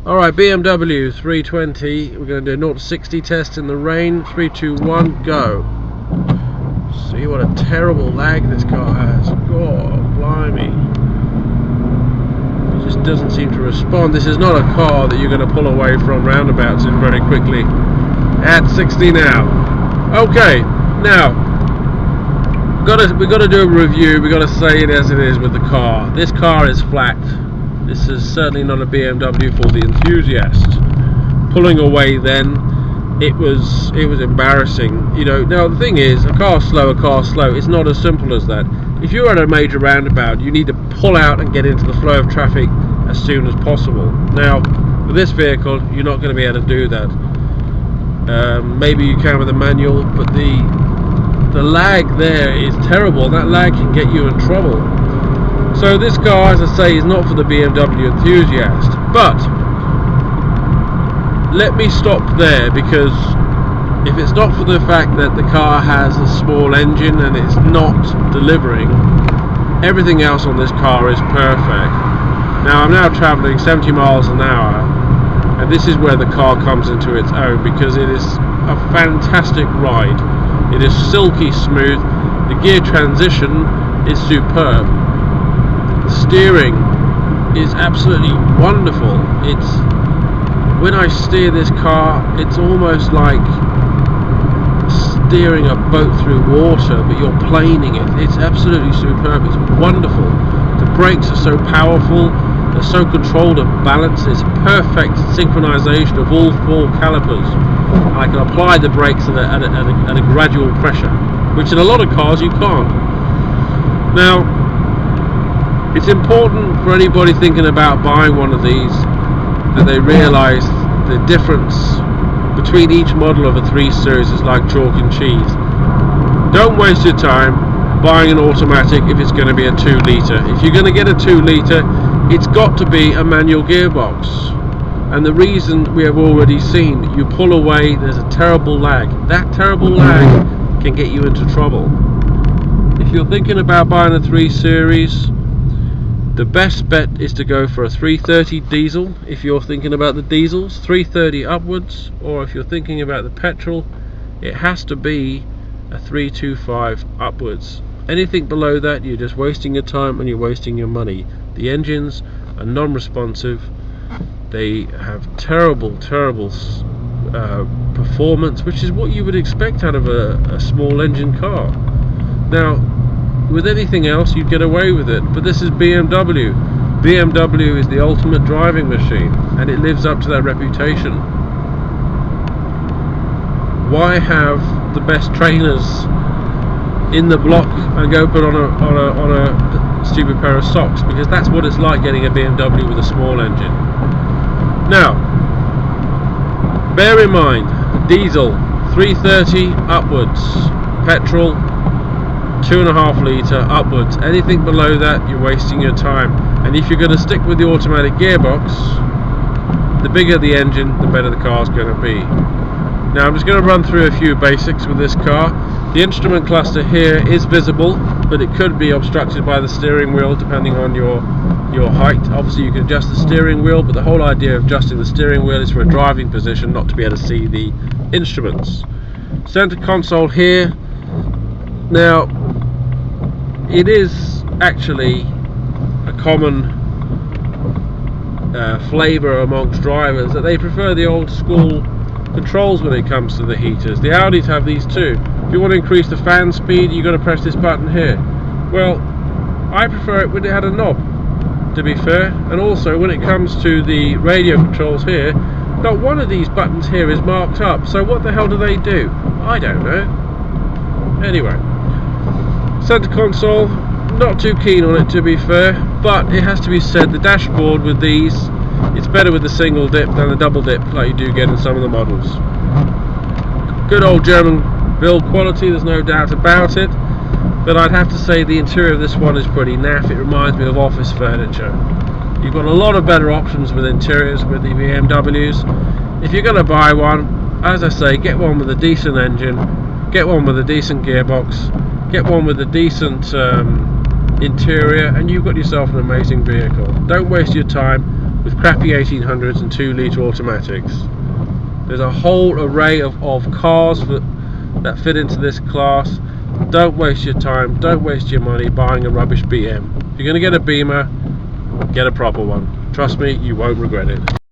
Alright, BMW 320, we're going to do a 0 to 60 test in the rain. 3, 2, 1, go. See what a terrible lag this car has. God, blimey. It just doesn't seem to respond. This is not a car that you're going to pull away from roundabouts in very quickly. At 60 now. Okay, now, we've got to do a review. We've got to say it as it is with the car. This car is flat. This is certainly not a BMW for the enthusiast. Pulling away then, it was embarrassing. You know, now the thing is, a car's slow. It's not as simple as that. If you're at a major roundabout, you need to pull out and get into the flow of traffic as soon as possible. Now, with this vehicle, you're not going to be able to do that. Maybe you can with a manual, but the lag there is terrible. That lag can get you in trouble. So this car, as I say, is not for the BMW enthusiast. But let me stop there, because if it's not for the fact that the car has a small engine and it's not delivering, everything else on this car is perfect. Now I'm now travelling 70 miles an hour, and this is where the car comes into its own, because it is a fantastic ride. It is silky smooth. The gear transition is superb. Steering is absolutely wonderful. When I steer this car, it's almost like steering a boat through water, but you're planing it. It's absolutely superb. It's wonderful. The brakes are so powerful. They're so controlled and balanced. It's perfect synchronization of all 4 calipers. I can apply the brakes at a gradual pressure, which in a lot of cars you can't. Now, it's important for anybody thinking about buying one of these that they realise the difference between each model of a 3 Series is like chalk and cheese. Don't waste your time buying an automatic if it's going to be a 2 litre. If you're going to get a 2 litre, it's got to be a manual gearbox. And the reason we have already seen, you pull away, there's a terrible lag. That terrible lag can get you into trouble. If you're thinking about buying a 3 Series, the best bet is to go for a 330 diesel if you're thinking about the diesels, 330 upwards, or if you're thinking about the petrol, it has to be a 325 upwards. Anything below that, you're just wasting your time and you're wasting your money. The engines are non-responsive. They have terrible performance, which is what you would expect out of a small engine car. Now, with anything else you'd get away with it, but this is BMW. BMW is the ultimate driving machine, and it lives up to that reputation. Why have the best trainers in the block and go put on a stupid pair of socks? Because that's what it's like getting a BMW with a small engine. Now, bear in mind, diesel 330 upwards, petrol 2.5 litre upwards. Anything below that, you're wasting your time. And if you're going to stick with the automatic gearbox, the bigger the engine, the better the car's going to be. Now I'm just going to run through a few basics with this car. The instrument cluster here is visible, but it could be obstructed by the steering wheel depending on your height. Obviously you can adjust the steering wheel, but the whole idea of adjusting the steering wheel is for a driving position, not to be able to see the instruments. Center console here. Now, it is actually a common flavour amongst drivers that they prefer the old school controls when it comes to the heaters. The Audis have these too. If you want to increase the fan speed, you've got to press this button here. Well, I prefer it when it had a knob, to be fair. And also when it comes to the radio controls here, not one of these buttons here is marked up. So what the hell do they do? I don't know. Anyway, center console, not too keen on it, to be fair, but it has to be said, the dashboard with these, it's better with the single dip than the double dip like you do get in some of the models. Good old German build quality, there's no doubt about it, but I'd have to say the interior of this one is pretty naff. It reminds me of office furniture. You've got a lot of better options with interiors with the BMWs. If you're going to buy one, as I say, get one with a decent engine, get one with a decent gearbox, get one with a decent interior, and you've got yourself an amazing vehicle. Don't waste your time with crappy 1800s and 2-litre automatics. There's a whole array of cars that fit into this class. Don't waste your time, don't waste your money buying a rubbish BM. If you're going to get a Beemer, get a proper one. Trust me, you won't regret it.